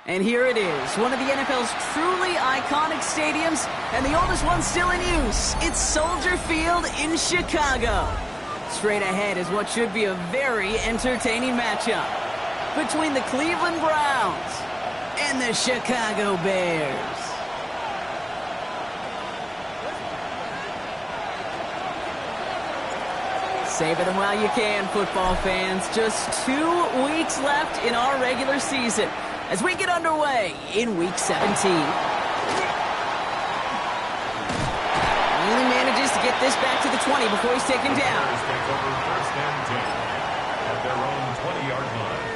And here it is, one of the NFL's truly iconic stadiums, and the oldest one still in use. It's Soldier Field in Chicago. Straight ahead is what should be a very entertaining matchup between the Cleveland Browns and the Chicago Bears. Savor them while you can, football fans. Just 2 weeks left in our regular season as we get underway in Week 17. Only manages to get this back to the 20 before he's taken down. Takes over first and 10 at their own 20-yard line.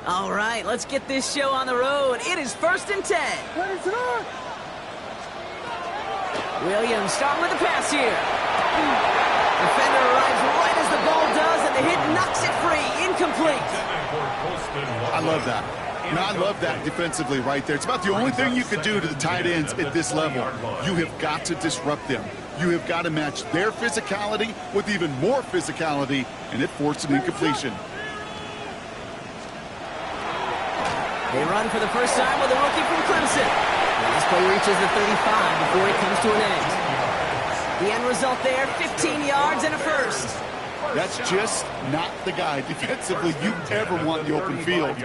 All right, let's get this show on the road. It is first and 10. Williams starting with the pass here. Defender arrives right as the ball does, and the hit knocks it free. Incomplete. I love that. I love that defensively right there. It's about the only thing you could do to the tight ends at this level. You have got to disrupt them. You have got to match their physicality with even more physicality, and it forced an incompletion. They run for the first time with a rookie from Clemson. And this play reaches the 35 before it comes to an end. The end result there, 15 yards and a first. That's just not the guy defensively you ever want in the open field.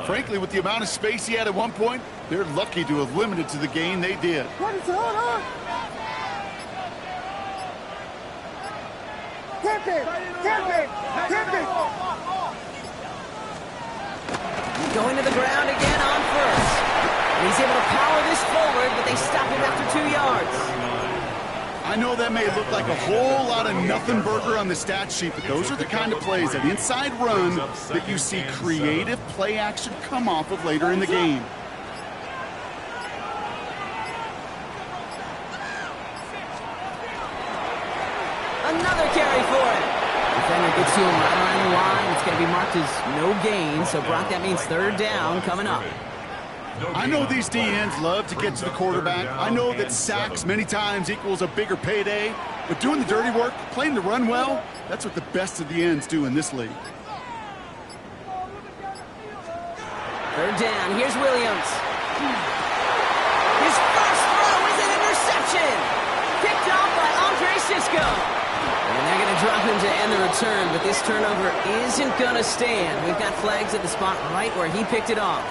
Frankly, with the amount of space he had at one point, they're lucky to have limited to the gain they did. Going to the ground again on first. And he's able to power this forward, but they stop him after 2 yards. I know that may look like a whole lot of nothing burger on the stat sheet, but those are the kind of plays, that inside run, that you see creative play action come off of later in the game. Another carry for him. Defender gets to him right around the line. It's going to be marked as no gain, so Brock, that means third down coming up. I know these DNs love to get to the quarterback. I know that sacks many times equals a bigger payday, but doing the dirty work, playing the run well, that's what the best of the ends do in this league. Third down, here's Williams. His first throw is an interception. Picked off by Andre Sisco. And they're going to drop him to end the return, but this turnover isn't going to stand. We've got flags at the spot right where he picked it off.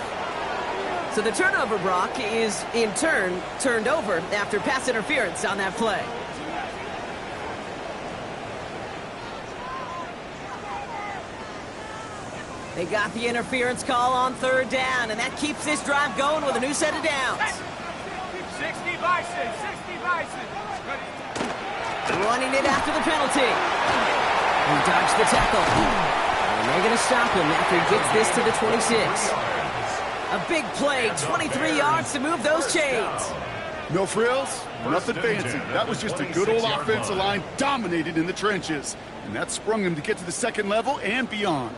So the turnover, Brock, is in turn turned over after pass interference on that play. They got the interference call on third down, and that keeps this drive going with a new set of downs. 60 Bison, 60 Bison. Running it after the penalty. He dodged the tackle. And they're going to stop him after he gets this to the 26. A big play, 23 yards to move those chains. No frills, nothing fancy. That was just a good old offensive line dominated in the trenches. And that sprung him to get to the second level and beyond.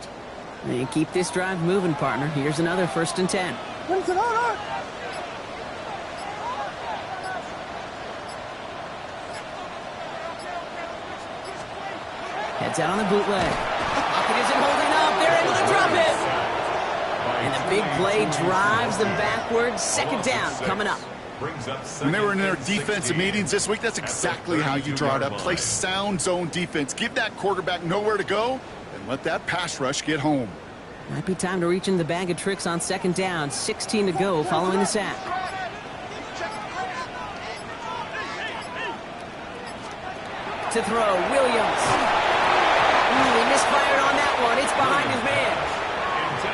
And keep this drive moving, partner. Here's another first and 10. Heads out on the bootleg. Pocket isn't holding up. They're able to drop it. And the big play drives them backwards. Second down coming up. When they were in their defensive meetings this week, that's exactly how you draw it up. Play sound zone defense. Give that quarterback nowhere to go and let that pass rush get home. Might be time to reach in the bag of tricks on second down. 16 to go following the sack. To throw, Williams. He misfired on that one. It's behind his man.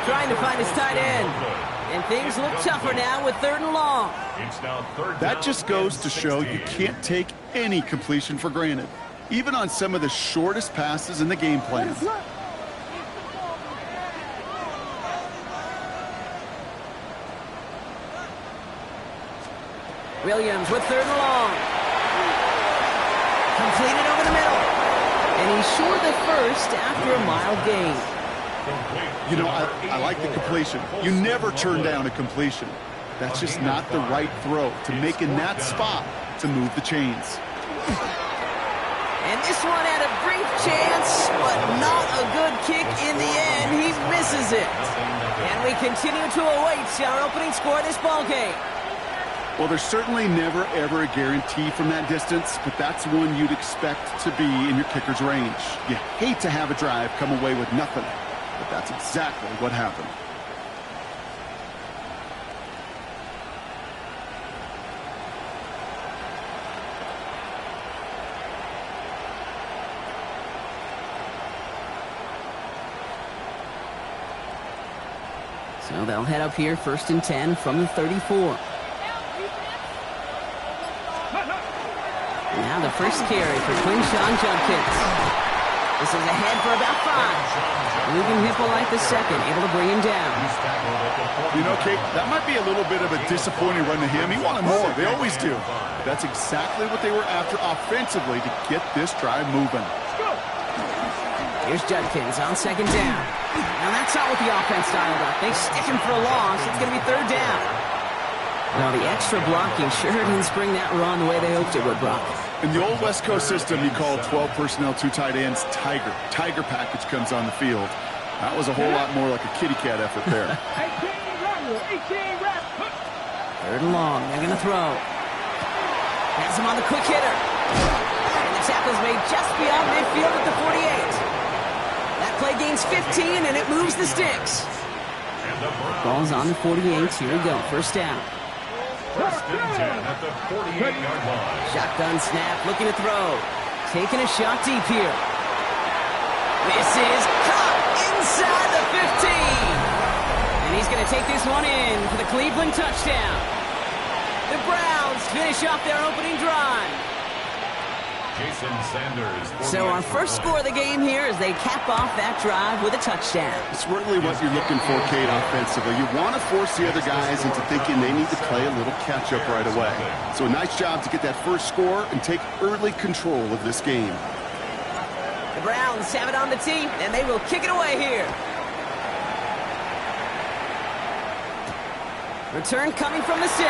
Trying to find his tight end. And things look tougher now with third and long. That just goes to show you can't take any completion for granted, even on some of the shortest passes in the game plan. Williams with third and long. Completed over the middle. And he's short the first after a mild gain. You know, I like the completion. You never turn down a completion. That's just not the right throw to make in that spot to move the chains. And this one had a brief chance, but not a good kick in the end. He misses it. And we continue to await our opening score of this ball game. Well, there's certainly never, ever a guarantee from that distance, but that's one you'd expect to be in your kicker's range. You hate to have a drive come away with nothing, but that's exactly what happened. So they'll head up here, 1st and 10 from the 34. Now the first carry for Quinshawn Judkins. This is ahead for about 5. Moving Hippolyte the second, able to bring him down. You know, Kate, that might be a little bit of a disappointing run to him. He wanted more. They always do. That's exactly what they were after offensively to get this drive moving. Here's Judkins on 2nd down. Now that's not what the offense dialed up. They stick him for a loss. It's going to be 3rd down. Now the extra blocking sure didn't spring that run the way they hoped it would, Brock. In the old West Coast system, you call 12 personnel, 2 tight ends, Tiger. Tiger package comes on the field. That was a whole lot more like a kitty cat effort there. 3rd and long. They're going to throw. Has him on the quick hitter. And the tackle's made just beyond midfield at the 48. That play gains 15, and it moves the sticks. Ball's on the 48. Here we go. 1st down. 1st and 10 at the 48-yard line. Shotgun snap, looking to throw. Taking a shot deep here. This is caught inside the 15. And he's going to take this one in for the Cleveland touchdown. The Browns finish off their opening drive. Jason Sanders. So our first score of the game here as they cap off that drive with a touchdown. It's really what you're looking for, Kate, offensively. You want to force the other guys into thinking they need to play a little catch-up right away. So a nice job to get that first score and take early control of this game. The Browns have it on the tee, and they will kick it away here. Return coming from the 6.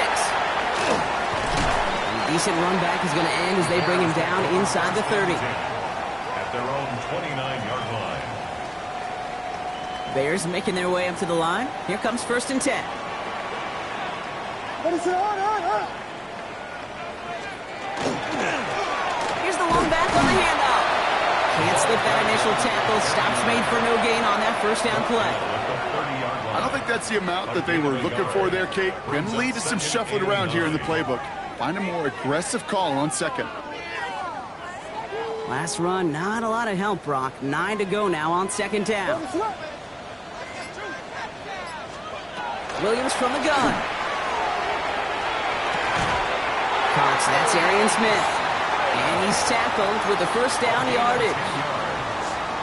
Decent run back is going to end as they bring him down inside the 30. At their own 29-yard line. Bears making their way up to the line. Here comes 1st and 10. Here's the long back on the handoff. Can't slip that initial tackle. Stops made for no gain on that 1st down play. I don't think that's the amount that they were looking for there, Kate. Going to lead to some shuffling around here in the playbook. Find a more aggressive call on 2nd. Last run, not a lot of help, Brock. 9 to go now on 2nd down. Williams from the gun. Cox, that's Arian Smith. And he's tackled with the 1st down yardage.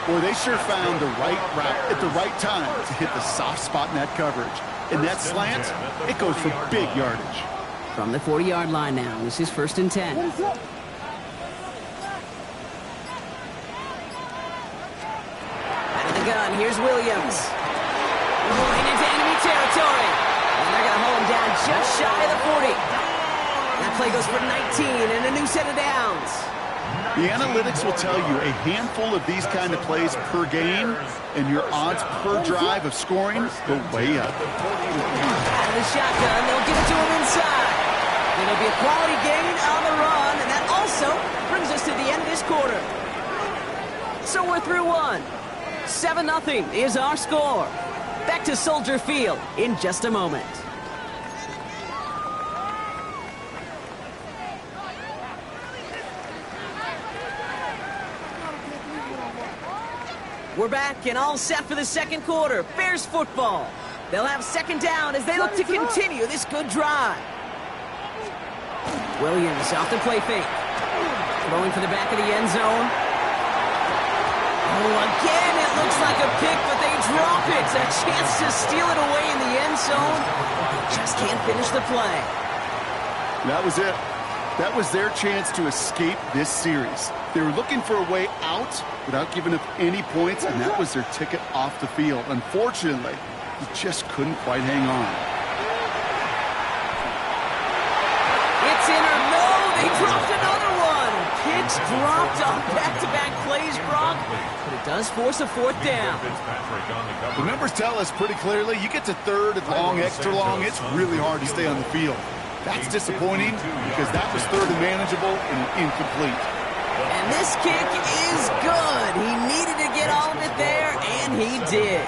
Boy, they sure found the right route at the right time to hit the soft spot in that coverage. In that slant, it goes for big yardage. From the 40-yard line now, this is 1st and 10. Out of the gun, here's Williams. Going into enemy territory. And they're going to hold him down just shy of the 40. That play goes for 19 and a new set of downs. The analytics will tell you a handful of these kind of plays per game, and your odds per drive of scoring go way up. Out of the shotgun, they'll give it to him inside. It'll be a quality gain on the run, and that also brings us to the end of this quarter. So we're through one. 7-0 is our score. Back to Soldier Field in just a moment. We're back and all set for the 2nd quarter. Bears football. They'll have 2nd down as they look to continue this good drive. Williams off the play fake. Throwing for the back of the end zone. Oh, again, it looks like a pick, but they drop it. A chance to steal it away in the end zone. Just can't finish the play. That was it. That was their chance to escape this series. They were looking for a way out without giving up any points, and that was their ticket off the field. Unfortunately, he just couldn't quite hang on. It's in or no, they dropped another one. Can legs dropped on back-to-back plays, Brock, but it does force a fourth down. The numbers tell us pretty clearly, you get to third and long, extra long, it's really hard to stay on the field. That's disappointing because that was third and manageable and incomplete. And this kick is good. He needed to get all of it there, and he did.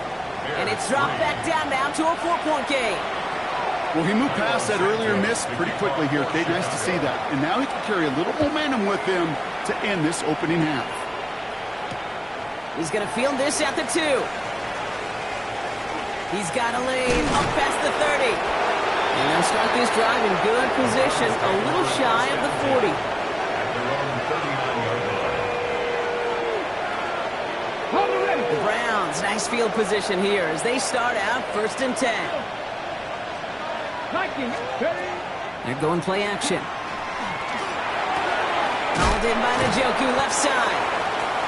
And it's dropped back down now to a 4-point game. Well, he moved past that earlier miss pretty quickly here, Kate. Nice to see that. And now he can carry a little momentum with him to end this opening half. He's going to field this at the 2. He's got a lane up past the 30. And they'll start this drive in good position, a little shy of the 40. The Browns, nice field position here as they start out 1st and 10. They're going play action. Called in by Njoku, left side.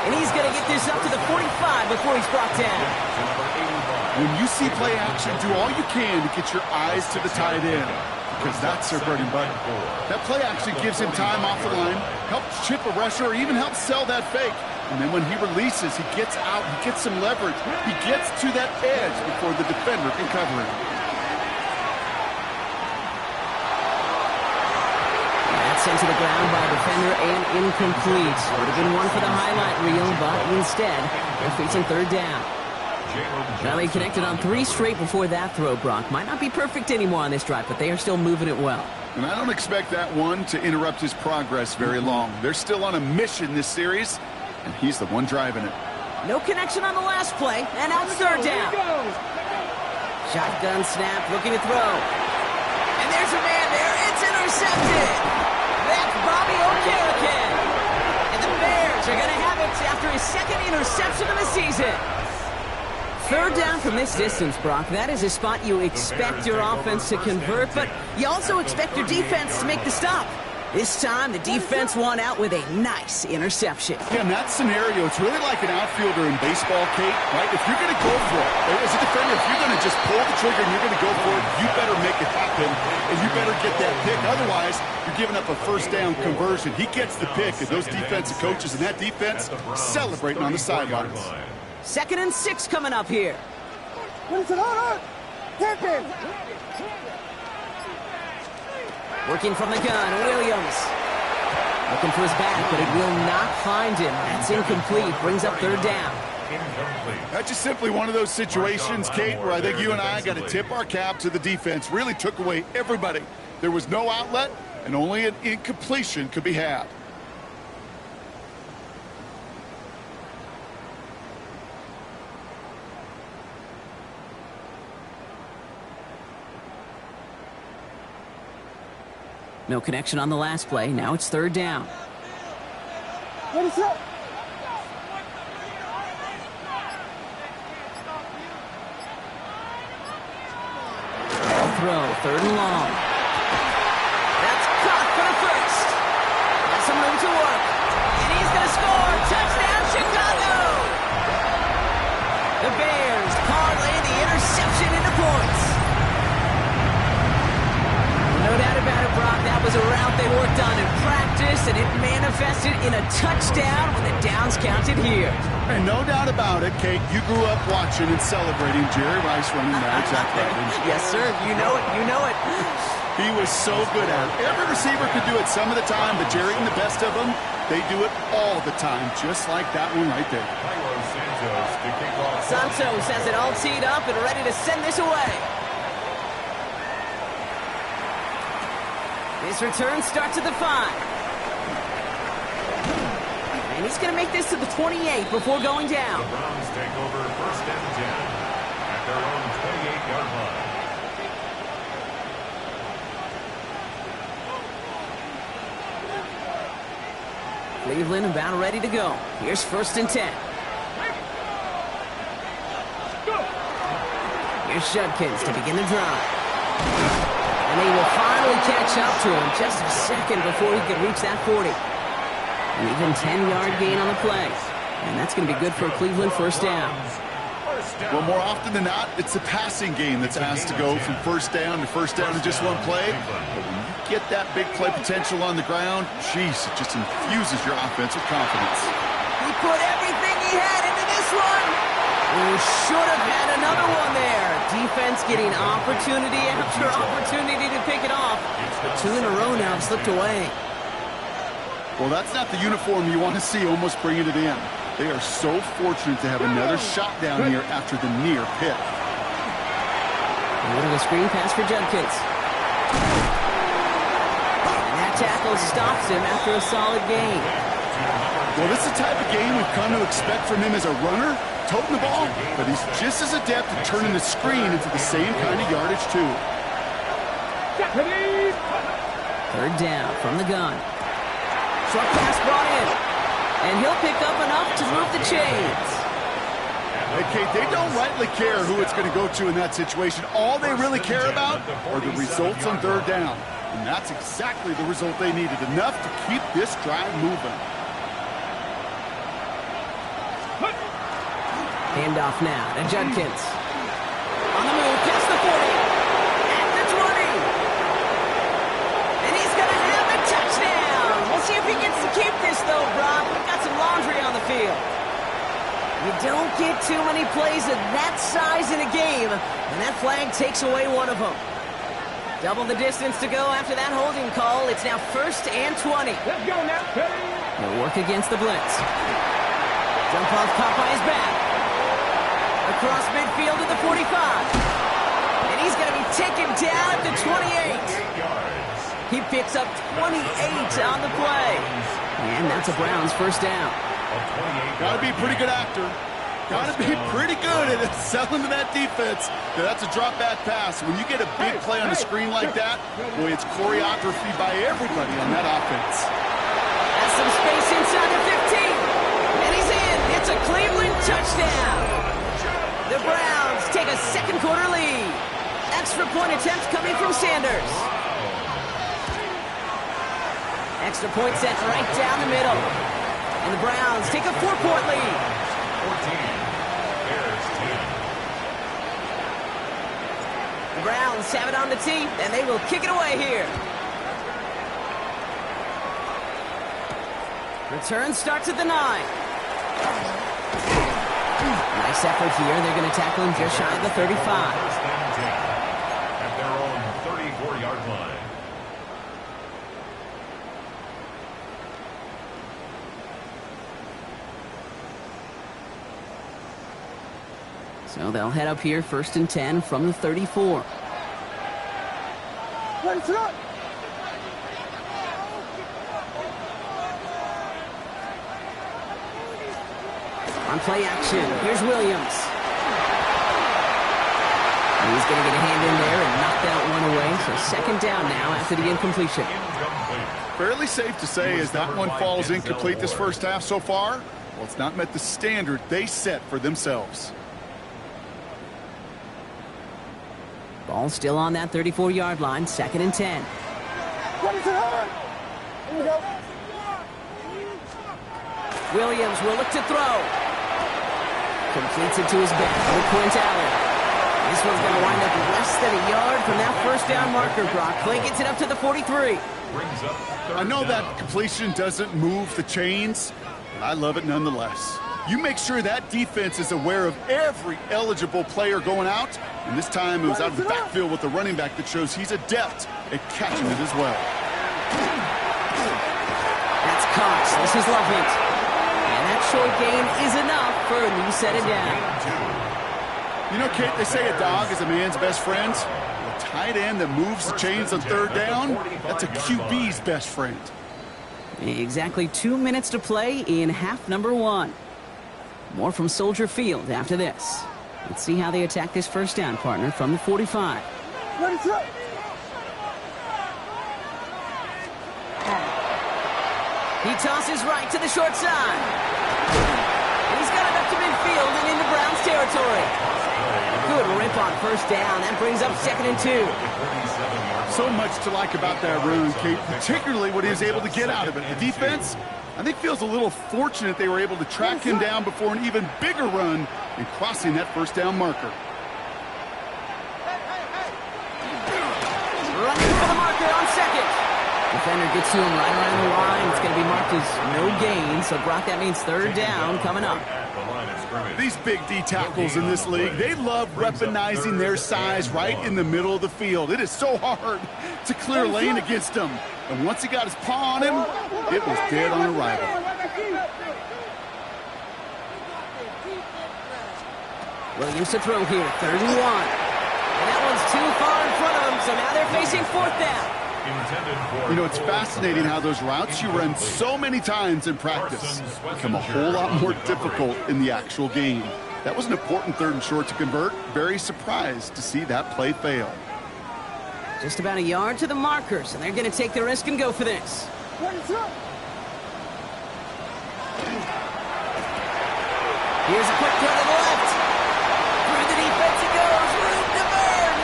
And he's going to get this up to the 45 before he's brought down. When you see play action, do all you can to get your eyes to the tight end, because that's their bread and butter. That play action gives him time off the line, helps chip a rusher, or even helps sell that fake. And then when he releases, he gets out, he gets some leverage. He gets to that edge before the defender can cover him. That's sent to the ground by a defender and incomplete. Would have been one for the highlight reel, but instead, they're facing 3rd down. Now they connected on 3 straight before that throw, Brock. Might not be perfect anymore on this drive, but they are still moving it well. And I don't expect that one to interrupt his progress very long. They're still on a mission this series, and he's the one driving it. No connection on the last play, and now it's 3rd down. Shotgun snap, looking to throw. And there's a man there. It's intercepted. That's Bobby O'Carrican. And the Bears are going to have it after his 2nd interception of the season. 3rd down from this distance, Brock. That is a spot you expect your offense to convert, but you also expect your defense to make the stop. This time, the defense won out with a nice interception. Yeah, in that scenario, it's really like an outfielder in baseball, Kate, right? If you're going to go for it, as a defender, if you're going to just pull the trigger and you're going to go for it, you better make it happen, and you better get that pick. Otherwise, you're giving up a 1st down conversion. He gets the pick, and those defensive coaches and that defense celebrating on the sidelines. 2nd and 6 coming up here. Working from the gun, Williams. Looking for his back, but it will not find him. That's incomplete. Brings up 3rd down. That's just simply one of those situations, Kate, where I think you and I got to tip our cap to the defense. Really took away everybody. There was no outlet, and only an incompletion could be had. No connection on the last play. Now it's 3rd down. What is up? Throw, 3rd and long. That's caught for the 1st. Has some room to work. And he's going to score. Touchdown, Chicago! The Bears parlay the interception into points. No doubt about it, Brock. That was a route they worked on in practice, and it manifested in a touchdown when the downs counted here. And no doubt about it, Kate, you grew up watching and celebrating Jerry Rice running that exact play. Yes, sir. You know it. You know it. He was so good at it. Every receiver could do it some of the time, but Jerry and the best of them, they do it all the time, just like that one right there. Santos has it all teed up and ready to send this away. This return starts at the 5. And he's going to make this to the 28 before going down. The Browns take over 1st and 10 at their own 28-yard line. Cleveland about ready to go. Here's 1st and 10. Here's Judkins to begin the drive. And they will finally catch up to him just a second before he could reach that 40. An even 10-yard gain on the play. And that's going to be good for a Cleveland 1st down. Well, more often than not, it's the passing game that's asked to go from first down in just one play. But when you get that big play potential on the ground, jeez, it just infuses your offense with confidence. He put everything he had into this one. He should have had another one there. Defense getting opportunity after opportunity to pick it off. But 2 in a row now have slipped away. Well, that's not the uniform you want to see almost bringing it in. They are so fortunate to have another shot down here after the near pick. A bit of a screen pass for Judkins. And that tackle stops him after a solid gain. Well, this is the type of game we've come to expect from him as a runner, toting the ball, but he's just as adept at turning the screen into the same kind of yardage, too. 3rd down from the gun. Short pass brought in. And he'll pick up enough to move the chains. Hey, Kate, they don't rightly care who it's going to go to in that situation. All they really care about are the results on 3rd down. And that's exactly the result they needed. Enough to keep this drive moving. Handoff now to Judkins. On the move, past the 40. At the 20. And he's going to have the touchdown. We'll see if he gets to keep this, though, Brock. We've got some laundry on the field. You don't get too many plays of that size in a game, and that flag takes away one of them. Double the distance to go after that holding call. It's now 1st and 20. Let's go now. They'll work against the blitz. Jump off Popeye's back. Across midfield to the 45. And he's going to be taken down at the 28. He picks up 28 on the play. And that's a Browns 1st down. Got to be a pretty good actor. Got to be pretty good at selling to that defense. That's a drop back pass. When you get a big play on a screen like that, boy, it's choreography by everybody on that offense. Has some space inside the 15. And he's in. It's a Cleveland touchdown. The Browns take a 2nd quarter lead. Extra point attempt coming from Sanders. Extra point set right down the middle. And the Browns take a 4-point lead. 14. Bears 10. The Browns have it on the tee, and they will kick it away here. Return starts at the 9. Nice effort here. They're going to tackle him just shy of the 35. 1st and 10 at their own 34-yard line. So they'll head up here 1st and 10 from the 34. On play action, here's Williams. And he's going to get a hand in there and knock that one away. So 2nd down now after the incompletion. Fairly safe to say as that one falls incomplete this 1st half so far, well, it's not met the standard they set for themselves. Ball still on that 34-yard line, 2nd and 10. Williams will look to throw. Completes it to his back with Quint Allen. This one's going to wind up less than a yard from that 1st down marker, Brock. Clay gets it up to the 43. I know that completion doesn't move the chains, but I love it nonetheless. You make sure that defense is aware of every eligible player going out, and this time it was out of the backfield with the running back that shows he's adept at catching it as well. That's Cox. This is Lovett. And that short gain is enough for a new set of down. You know, Kate, they say a dog is a man's best friend. A tight end that moves the chains on 3rd down, that's a QB's best friend. Exactly 2 minutes to play in half number 1. More from Soldier Field after this. Let's see how they attack this 1st down, partner, from the 45. He tosses right to the short side. He's got it up to midfield and into Browns territory. Good rip on 1st down. That brings up 2nd and 2. So much to like about that run, Kate, particularly what he was able to get out of it. The defense, I think, feels a little fortunate they were able to track him down before an even bigger run and crossing that first down marker. Running for the marker on second. Defender gets to him right around the line. It's going to be marked as no gain. So, Brock, that means third down coming up. These big D tackles in this league, they love weaponizing their size right in the middle of the field. It is so hard to clear lane against them. And once he got his paw on him, it was dead on arrival. Williams to throw here, 3rd and 1. And that one's too far in front of him, so now they're facing 4th down. You know, it's fascinating how those routes you run so many times in practice become a whole lot more difficult in the actual game. That was an important 3rd and short to convert. Very surprised to see that play fail. Just about a yard to the markers, and they're going to take the risk and go for this. Here's a quick throw to the left. Through the defense it goes. Room to burn.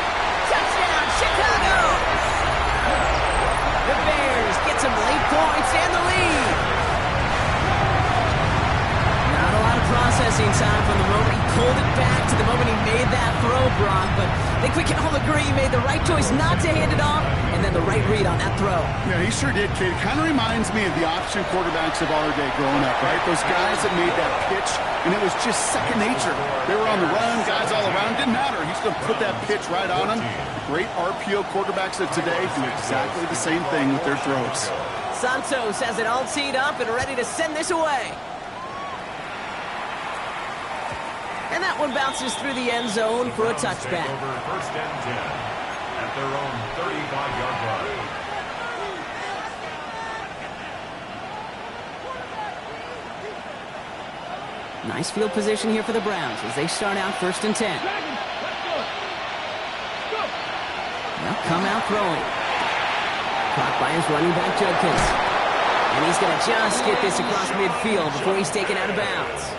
Touchdown, Chicago. The Bears get some late points and the lead. Not a lot of processing time from the moment he pulled it back to the moment he made that throw, Brock. But I think we can all agree he made the right choice not to hand it off, and then the right read on that throw. Yeah, he sure did, kid. It kind of reminds me of the option quarterbacks of our day growing up, right? Those guys that made that pitch, and it was just second nature. They were on the run, guys all around. Didn't matter. He's going to put that pitch right on them. The great RPO quarterbacks of today do exactly the same thing with their throws. Santos has it all teed up and ready to send this away. And that one bounces through the end zone for a touchback. Over 1st and 10 at their own 35-yard line. Nice field position here for the Browns as they start out 1st and 10. They'll come out throwing. Caught by his running back, Judkins. And he's going to just get this across midfield before he's taken out of bounds.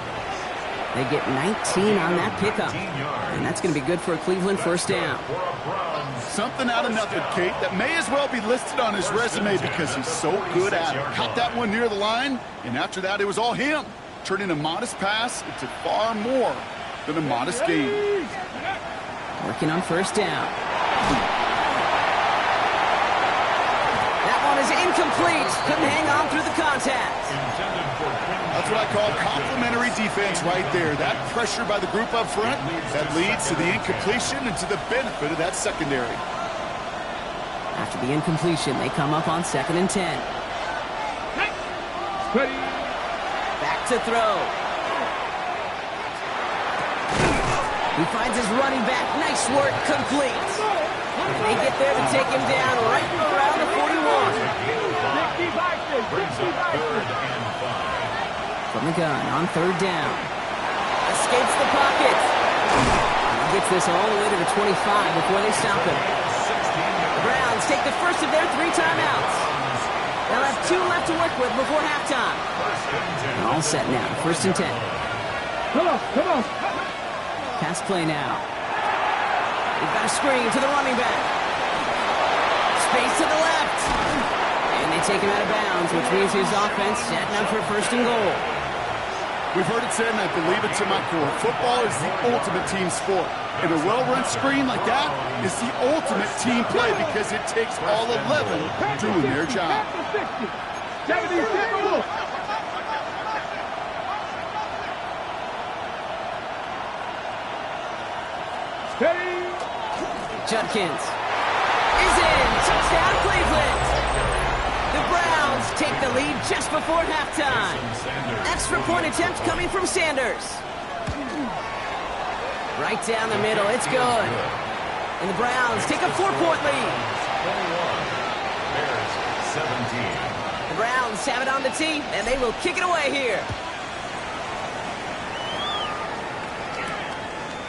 They get 19 on that pickup. And that's going to be good for a Cleveland 1st down. Something out of nothing, Kate, that may as well be listed on his resume because he's so good at it. Caught that one near the line, and after that, it was all him. Turning a modest pass into far more than a modest gain. Working on 1st down. That one is incomplete. Couldn't hang on through the contact. That's what I call complimentary defense right there. That pressure by the group up front, that leads to the incompletion and to the benefit of that secondary. After the incompletion, they come up on 2nd and 10. Back to throw. He finds his running back. Nice work, complete. And they get there to take him down right around the 41. From the gun on 3rd down. Escapes the pocket. He gets this all the way to the 25 before they stop him. The Browns take the first of their 3 timeouts. They'll have 2 left to work with before halftime. All set now, 1st and 10. Come on. Pass play now. They've got a screen to the running back. Space to the left. And they take him out of bounds, which means his offense setting up for 1st and goal. We've heard it said, and I believe it to my core. Football is the ultimate team sport. And a well-run screen like that is the ultimate team play because it takes all 11 doing their job. Judkins is in. Touchdown, Cleveland. The Browns take the lead just before halftime. Extra point attempt coming from Sanders. Right down the middle. It's good. And the Browns take a 4-point lead. 21. Bears 17. The Browns have it on the tee, and they will kick it away here.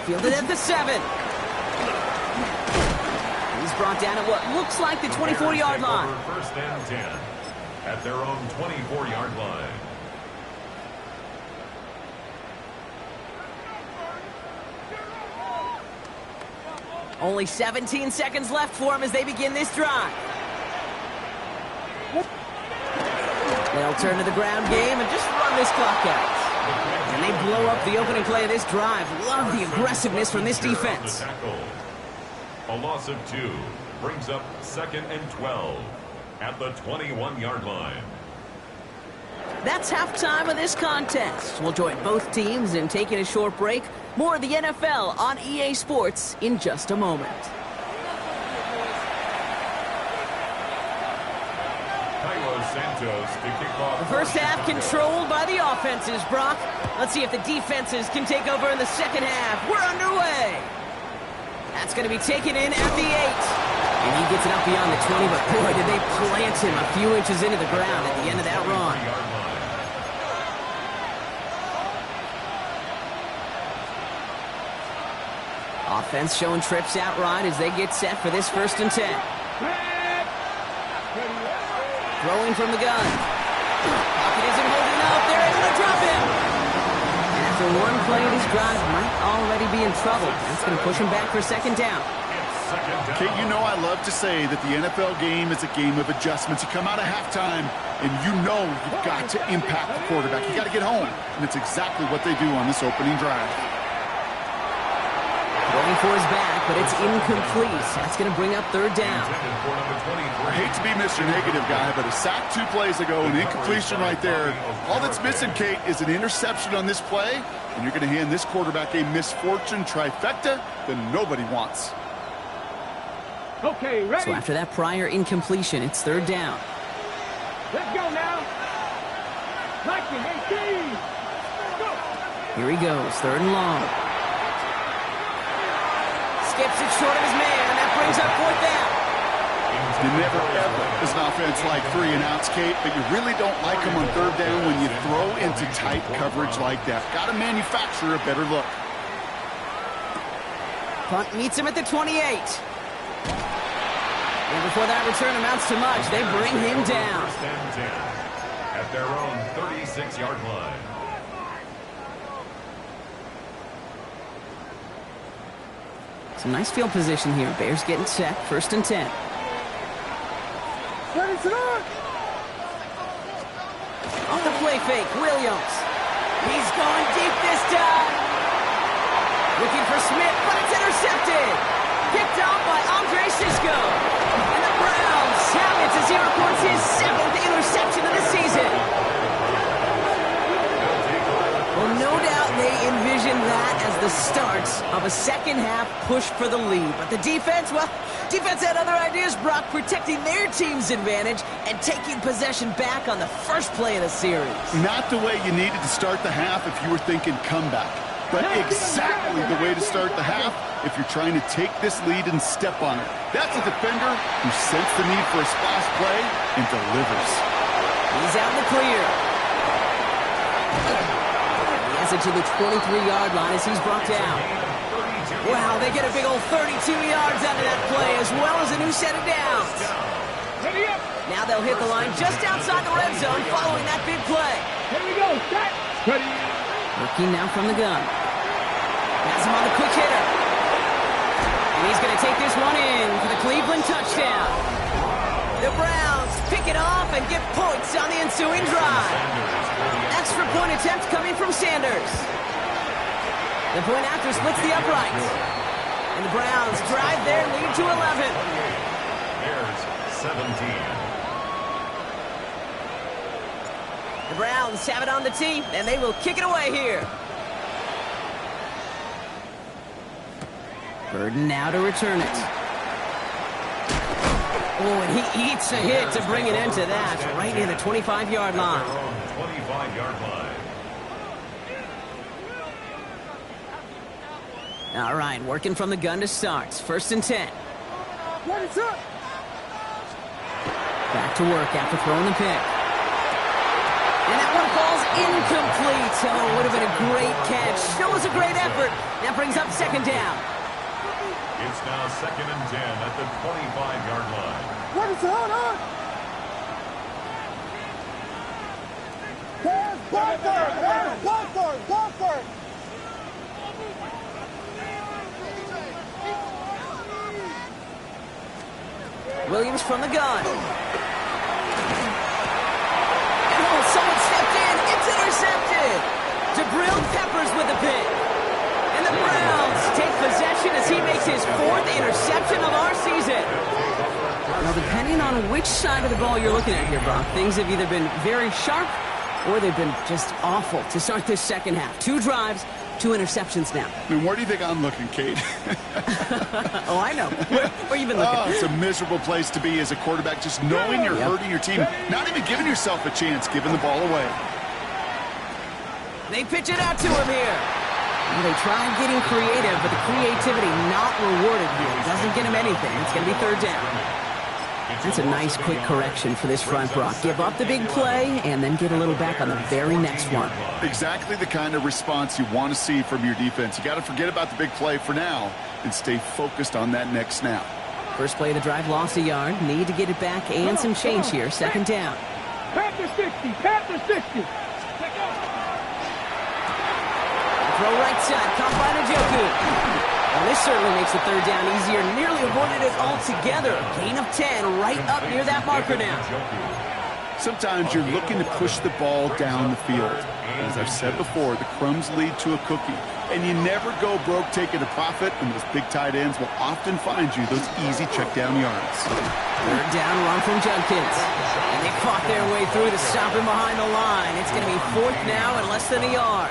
Fielded at the 7. He's brought down at what looks like the 24-yard line. 1st and 10 at their own 24-yard line. Only 17 seconds left for him as they begin this drive. They'll turn to the ground game and just run this clock out. And they blow up the opening play of this drive. Love the aggressiveness from this defense. A loss of 2 brings up 2nd and 12 at the 21-yard line. That's halftime of this contest. We'll join both teams in taking a short break. More of the NFL on EA Sports in just a moment. Santos to kick off. The first half controlled by the offenses, Brock. Let's see if the defenses can take over in the second half. We're underway. That's going to be taken in at the 8. And he gets it up beyond the 20, but boy, did they plant him a few inches into the ground at the end of that run. Offense showing trips out right as they get set for this 1st and 10. Throwing from the gun. Pocket isn't holding up. They're able to drop him. And after one play, this drive might already be in trouble. That's going to push him back for 2nd down. Kate, you know I love to say that the NFL game is a game of adjustments. You come out of halftime, and you know you've got to impact the quarterback. You got to get home, and it's exactly what they do on this opening drive. Going for his back, but it's incomplete. That's going to bring up 3rd down. I hate to be Mr. Negative guy, but a sack 2 plays ago, an incompletion right there. All that's missing, Kate, is an interception on this play, and you're going to hand this quarterback a misfortune trifecta that nobody wants. Okay, ready? So after that prior incompletion, it's 3rd down. Let's go now. Liking 18. Go. Here he goes, 3rd and long. Skips it short of his man, and that brings up 4th down. You never, ever, as an offense, like 3 and outs, Kate, but you really don't like them on 3rd down when you throw into tight coverage like that. Got to manufacture a better look. Punt meets him at the 28. And before that return amounts to much, they bring him down. 1st and 10 at their own 36-yard line. Some nice field position here. Bears getting set. 1st and 10. Off the play fake, Williams. He's going deep this time. Looking for Smith, but it's intercepted. Picked off by Andre Sisco. And the Browns have it as he records his 7th interception of the season. Well, no doubt they envisioned that as the start of a second half push for the lead. But the defense, well, defense had other ideas, Brock, protecting their team's advantage and taking possession back on the first play of the series. Not the way you needed to start the half if you were thinking comeback, but exactly the way to start the half if you're trying to take this lead and step on it. That's a defender who sensed the need for a splash play and delivers. He's out in the clear. It to the 23-yard line as he's brought down. Wow, they get a big old 32 yards out of that play as well as a new set of downs. Now they'll hit the line just outside the red zone following that big play. Here we go. Set. Ready. Looking now from the gun. Has him on the quick hitter. And he's going to take this one in for the Cleveland touchdown. The Browns pick it off and get points on the ensuing drive. Extra point attempt coming from Sanders. The point after splits the uprights. And the Browns drive their lead to 11. Bears 17. The Browns have it on the tee, and they will kick it away here. Burden now to return it. Oh, and he eats a hit to bring it into that, right near the 25-yard line. 25-yard line. All right, working from the gun to start. 1st and 10. Back to work after throwing the pick. And that one falls incomplete. Oh, would have been a great catch. Shows a great effort. That brings up 2nd down. It's now 2nd and 10 at the 25-yard line. What is going on? Go for it! Go for it! Go for it! Williams from the gun. And oh, someone stepped in. It's intercepted. DeBrill Peppers with the pick. And the Browns take possession as he makes his 4th interception of our season. Well, depending on which side of the ball you're looking at here, Brock, things have either been very sharp or they've been just awful to start this second half. 2 drives, 2 interceptions now. I mean, where do you think I'm looking, Kate? Oh, I know. Where you been looking? Oh, it's a miserable place to be as a quarterback, just knowing you're hurting your team, not even giving yourself a chance, giving the ball away. They pitch it out to him here. Well, they tried getting creative, but the creativity not rewarded here. Doesn't get him anything. It's going to be 3rd down. That's a nice quick correction for this front, Brock. Give up the big play and then get a little back on the very next one. Exactly the kind of response you want to see from your defense. You got to forget about the big play for now and stay focused on that next snap. First play of the drive, lost a yard. Need to get it back and some change here. 2nd down. Panther 60, Panther 60. Throw right side, caught by Njoku. Well, this certainly makes the 3rd down easier. Nearly avoided it altogether. Gain of 10 right up near that marker now. Sometimes you're looking to push the ball down the field. As I've said before, the crumbs lead to a cookie. And you never go broke taking a profit, and those big tight ends will often find you those easy check down yards. 3rd down, run from Judkins. And they fought their way through to stop him behind the line. It's going to be 4th now and less than a yard.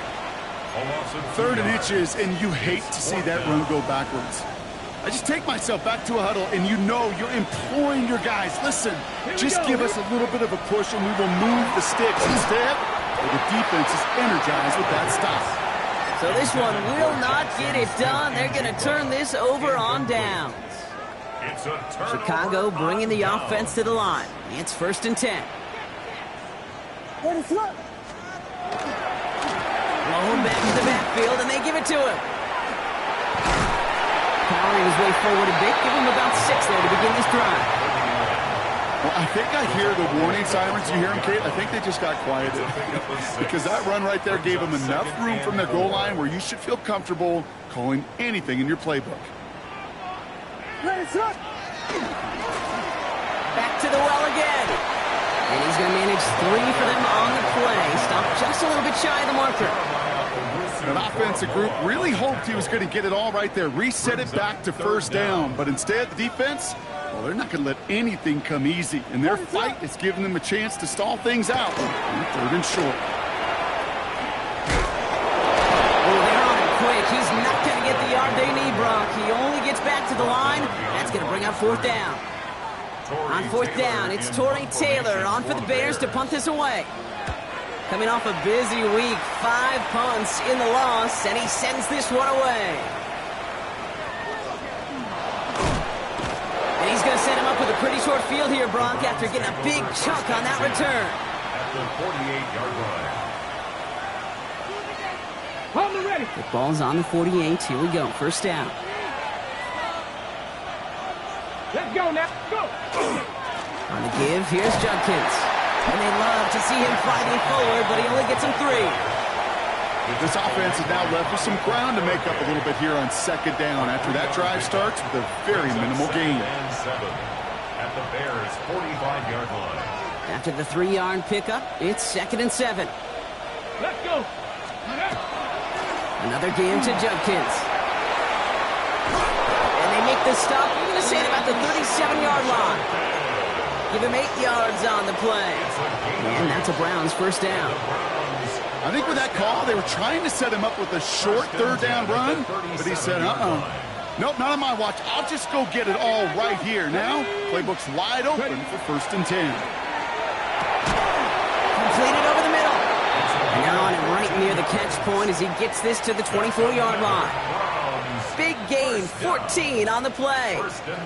3rd and inches, and you hate to see that run go backwards. I just take myself back to a huddle, and you know you're imploring your guys, listen, just give us a little bit of a push, and we will move the sticks. Instead, the defense is energized with that stop. So this one will not get it done. They're going to turn this over on downs. Chicago bringing the offense to the line. It's 1st and 10. Rolling back to the backfield, and they give it to him. Powering his way forward a bit. Give him about 6 there to begin this drive. Well, I think I hear the warning sirens. You hear them, Kate? I think they just got quieted. Because that run right there gave them enough room from their goal line where you should feel comfortable calling anything in your playbook. Back to the well again. And he's going to manage 3 for them on the play. Stopped just a little bit shy of the marker. An offensive group really hoped he was going to get it all right there, reset it back to 1st down. But instead, the defense, well, they're not going to let anything come easy. And their fight is giving them a chance to stall things out. 3rd and short. Oh, they're on it quick. He's not going to get the yard they need, Brock. He only gets back to the line. That's going to bring up 4th down. On 4th down, it's Torrey Taylor on for the Bears to punt this away. Coming off a busy week, 5 punts in the loss, and he sends this one away. And he's going to set him up with a pretty short field here, Brock, after getting a big chunk on that return. At the 48-yard line. On the ready. The ball's on the 48. Here we go. 1st down. Let's go now. Go. On the give, here's Judkins. And they love to see him fighting forward, but he only gets him 3. This offense is now left with some ground to make up a little bit here on 2nd down after that drive starts with a very minimal gain. At the Bears' 45-yard line. After the 3-yard pickup, it's 2nd and 7. Let's go. Another game to Judkins. And they make the stop, you're going to say it about the 37-yard line. Give him 8 yards on the play. And that's a Browns 1st down. I think with that call, they were trying to set him up with a short 3rd down run, but he said, nope, not on my watch. I'll just go get it all right here. Now, playbook's wide open for 1st and 10. Completed over the middle. And now on it right near the catch point as he gets this to the 24-yard line. Big gain, 14 on the play.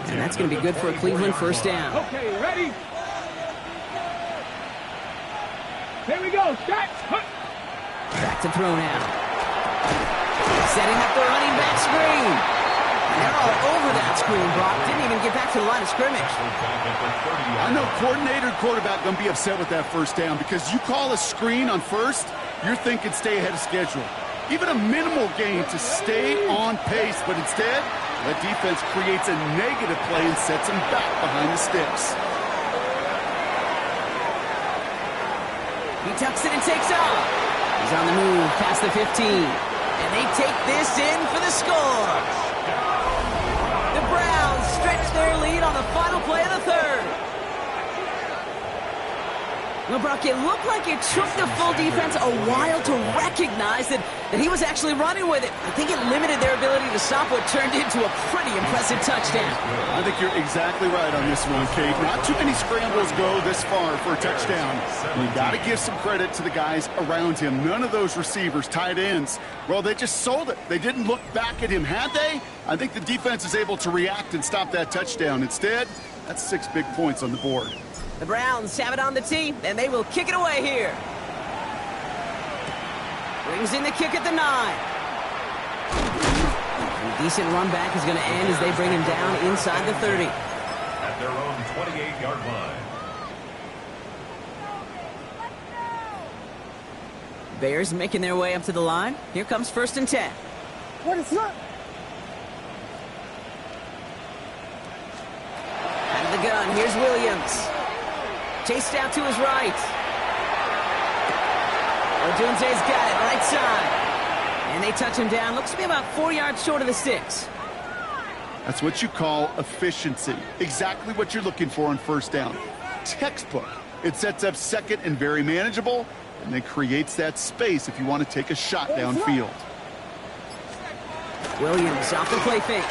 And that's going to be good for a Cleveland 1st down. Okay, ready? Here we go. Start. Back to throw now. Setting up the running back screen. And they're all over that screen, Brock. Didn't even get back to the line of scrimmage. I know coordinator and quarterback going to be upset with that 1st down because you call a screen on 1st, you're thinking stay ahead of schedule. Even a minimal gain to stay on pace, but instead, the defense creates a negative play and sets him back behind the sticks. He tucks it and takes off. He's on the move past the 15. And they take this in for the score. The Browns stretch their lead on the final play of the third. Well, Brock, it looked like it took the full defense a while to recognize that he was actually running with it. I think it limited their ability to stop what turned into a pretty impressive touchdown. I think you're exactly right on this one, Kate. Not too many scrambles go this far for a touchdown. And you got to give some credit to the guys around him. None of those receivers, tight ends, well, they just sold it. They didn't look back at him, had they? I think the defense is able to react and stop that touchdown. Instead, that's 6 big points on the board. The Browns have it on the tee, and they will kick it away here. Brings in the kick at the 9. A decent run back is going to end as they bring him down inside the 30. At their own 28-yard line. Bears making their way up to the line. Here comes 1st and 10. What is that? Out of the gun, here's Williams. Chased out to his right. Odunze's got it, right side. And they touch him down. Looks to be about 4 yards short of the sticks. That's what you call efficiency. Exactly what you're looking for on 1st down. Textbook. It sets up 2nd and very manageable, and then creates that space if you want to take a shot downfield. Williams off the play fake.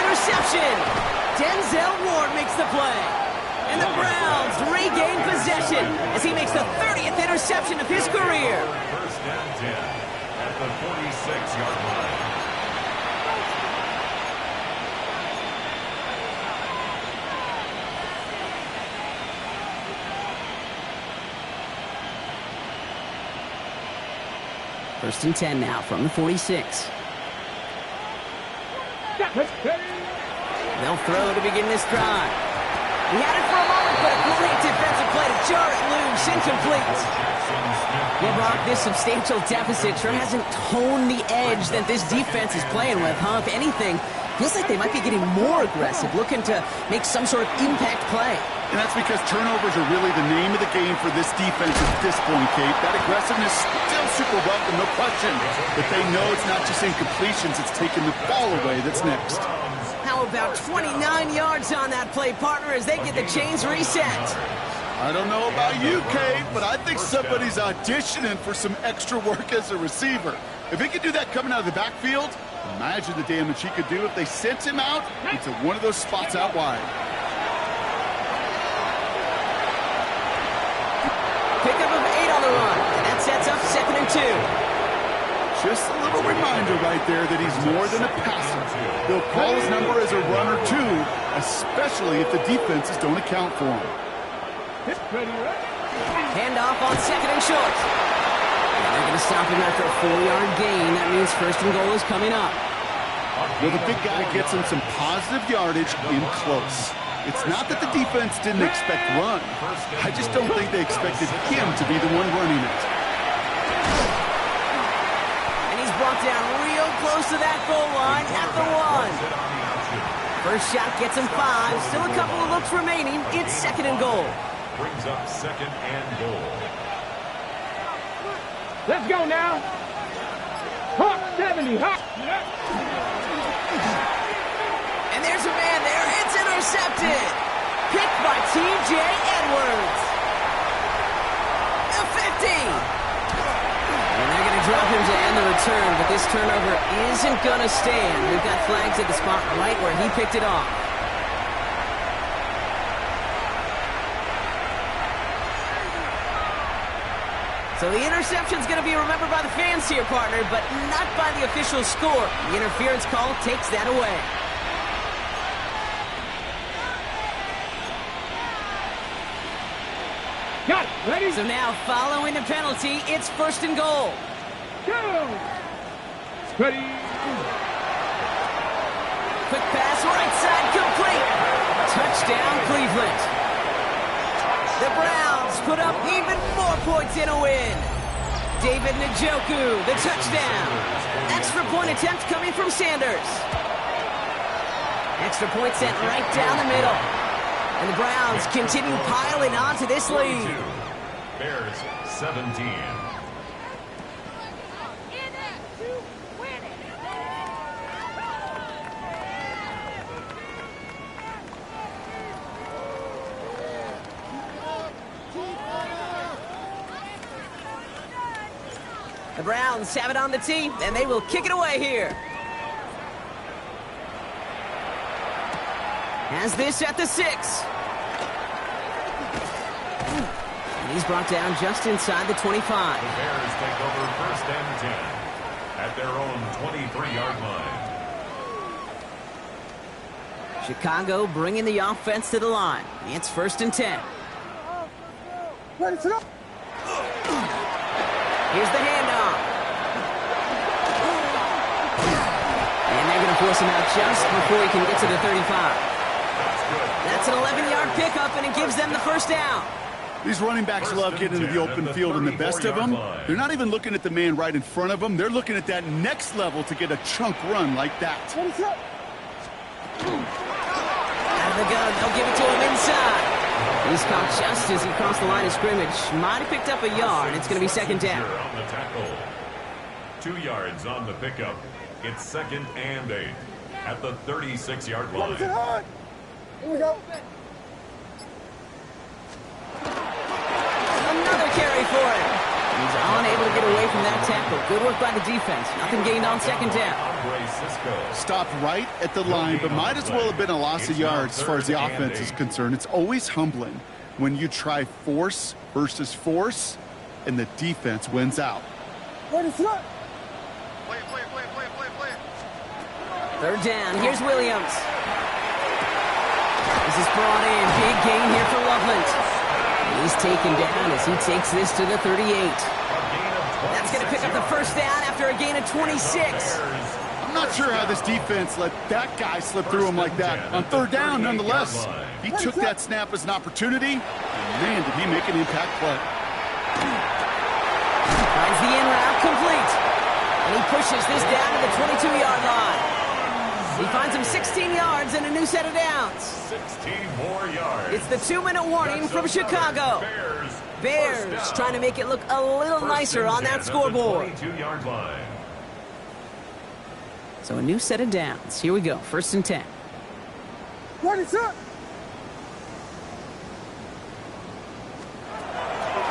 Interception. Denzel Ward makes the play. And the Browns regain possession as he makes the 30th interception of his career. 1st and 10 at the 46-yard line. First and 10 now from the 46. They'll throw to begin this drive. He had it for a moment, but a great defensive play to jar it loose, incomplete. Well, Brock, this substantial deficit sure hasn't toned the edge that this defense is playing with, huh? If anything, feels like they might be getting more aggressive, looking to make some sort of impact play. And that's because turnovers are really the name of the game for this defense at this point, Kate. That aggressiveness still super welcome, no question. But they know it's not just incompletions, it's taking the ball away that's next. How about 29 yards on that play, partner, as they get the chains reset? I don't know about you, Kate, but I think somebody's auditioning for some extra work as a receiver. If he could do that coming out of the backfield, imagine the damage he could do if they sent him out into one of those spots out wide. Pickup of 8 on the run, and that sets up 2nd and 2. Just a little reminder right there that he's more than a passer. They'll call his number as a runner, too, especially if the defenses don't account for him. Handoff on 2nd and short. And they're going to stop him after a 4-yard gain. That means 1st and goal is coming up. Well, the big guy gets him some positive yardage in close. It's not that the defense didn't expect run. I just don't think they expected him to be the one running it. Brought down real close to that goal line at the 1. First shot gets him 5. Still a couple of looks remaining. It's 2nd and goal. Brings up 2nd and goal. Let's go now. Hawk 70, Hawk. And there's a man there. It's intercepted. Picked by T.J. Edwards. The 50. And they're going to drop him to end the return, but this turnover isn't going to stand. We've got flags at the spot right where he picked it off. So the interception's going to be remembered by the fans here, partner, but not by the official score. The interference call takes that away. Got it. Ready? So now, following the penalty, it's 1st and goal. Go. Ready. Quick pass, right side, complete. Touchdown, Cleveland. The Browns put up even more points in a win. David Njoku, the touchdown. Extra point attempt coming from Sanders. Extra point sent right down the middle. And the Browns continue piling on to this lead. Bears 17. The Browns have it on the tee, and they will kick it away here. Has this at the 6. And he's brought down just inside the 25. The Bears take over 1st and 10 at their own 23-yard line. Chicago bringing the offense to the line. It's 1st and 10. Ready to go. Here's the handoff. And they're going to force him out just before he can get to the 35. That's an 11-yard pickup, and it gives them the 1st down. These running backs love getting into the open field, and the best of them, they're not even looking at the man right in front of them. They're looking at that next level to get a chunk run like that. Out of the gun, they'll give it to him inside. He's caught just as he crossed the line of scrimmage. Might have picked up a yard. It's going to be 2nd down. On the tackle. 2 yards on the pickup. It's 2nd and 8 at the 36-yard line. Here we go. Another carry for him. He's unable to get away from that tackle. Good work by the defense. Nothing gained on 2nd down. Stopped right at the line, but might as well have been a loss of yards as far as the offense is concerned. It's always humbling when you try force versus force, and the defense wins out. Ready to go. 3rd down. Here's Williams. This is brought in. Big gain here for Loveland. He's taken down as he takes this to the 38. That's going to pick up the 1st down after a gain of 26. I'm not sure how this defense let that guy slip through him like that. On 3rd down, nonetheless, he took that snap as an opportunity, and man, did he make an impact play. Finds the in route complete. And he pushes this down to the 22-yard line. He finds him 16 yards and a new set of downs. 16 more yards. It's the 2-minute warning from Chicago. Bears trying to make it look a little nicer on that scoreboard. 22-yard line. So a new set of downs. Here we go. 1st and 10. Ready to.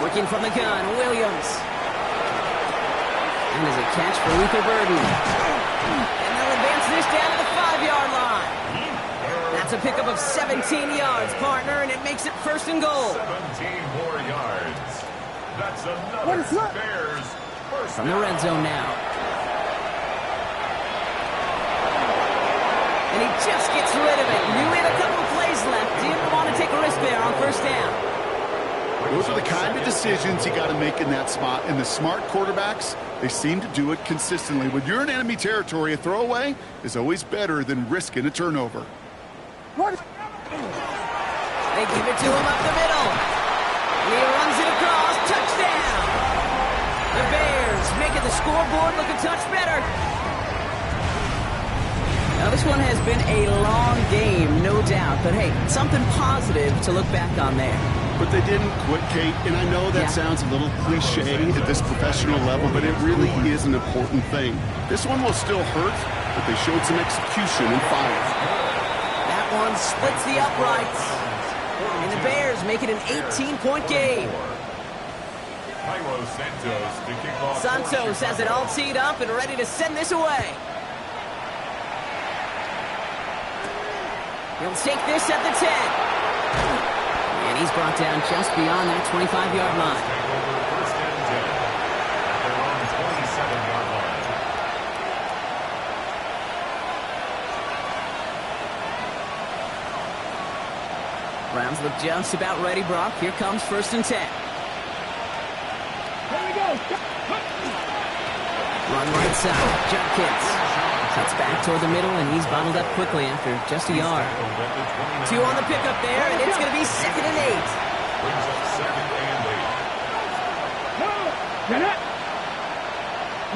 Working from the gun, Williams. And there's a catch for Luther Burden. And they'll advance this down to the 5-yard line. That's a pickup of 17 yards, partner, and it makes it 1st and goal. 17 more yards. That's another Bears 1st From the red zone now. And he just gets rid of it. Knew he had a couple of plays left. Didn't want to take a risk there on 1st down. Those are the kind of decisions you got to make in that spot. And the smart quarterbacks, they seem to do it consistently. When you're in enemy territory, a throwaway is always better than risking a turnover. Ready. They give it to him up the middle. And he runs it across. Touchdown. The Bears making the scoreboard look a touch better. Now, this one has been a long game, no doubt. But, hey, something positive to look back on there. But they didn't quit, Kate, and I know that sounds a little cliche at this professional level, but it really is an important thing. This one will still hurt, but they showed some execution and fire. That one splits the uprights. And the Bears make it an 18-point game. Santos has it all teed up and ready to send this away. He'll take this at the 10. And he's brought down just beyond that 25-yard line. Browns look just about ready, Brock. Here comes 1st and 10. Here we go. Run right side. Judkins cuts back toward the middle, and he's bottled up quickly after just a yard. 2 on the pickup there, and it's going to be 2nd and 8. Brings up 2nd and 8. Get it.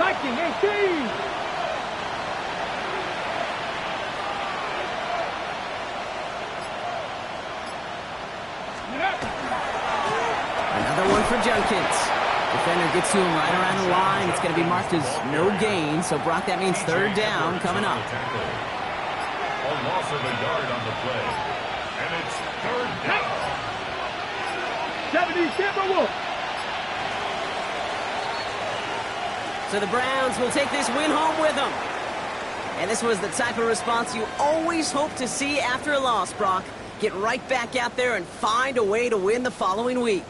Liking 18. Another one for Junkins. Defender gets to him right around the line. It's going to be marked as no gain. So, Brock, that means third down coming up. A loss of a yard on the play. And it's third down. 70 Timberwolves. So the Browns will take this win home with them. And this was the type of response you always hope to see after a loss, Brock. Get right back out there and find a way to win the following week.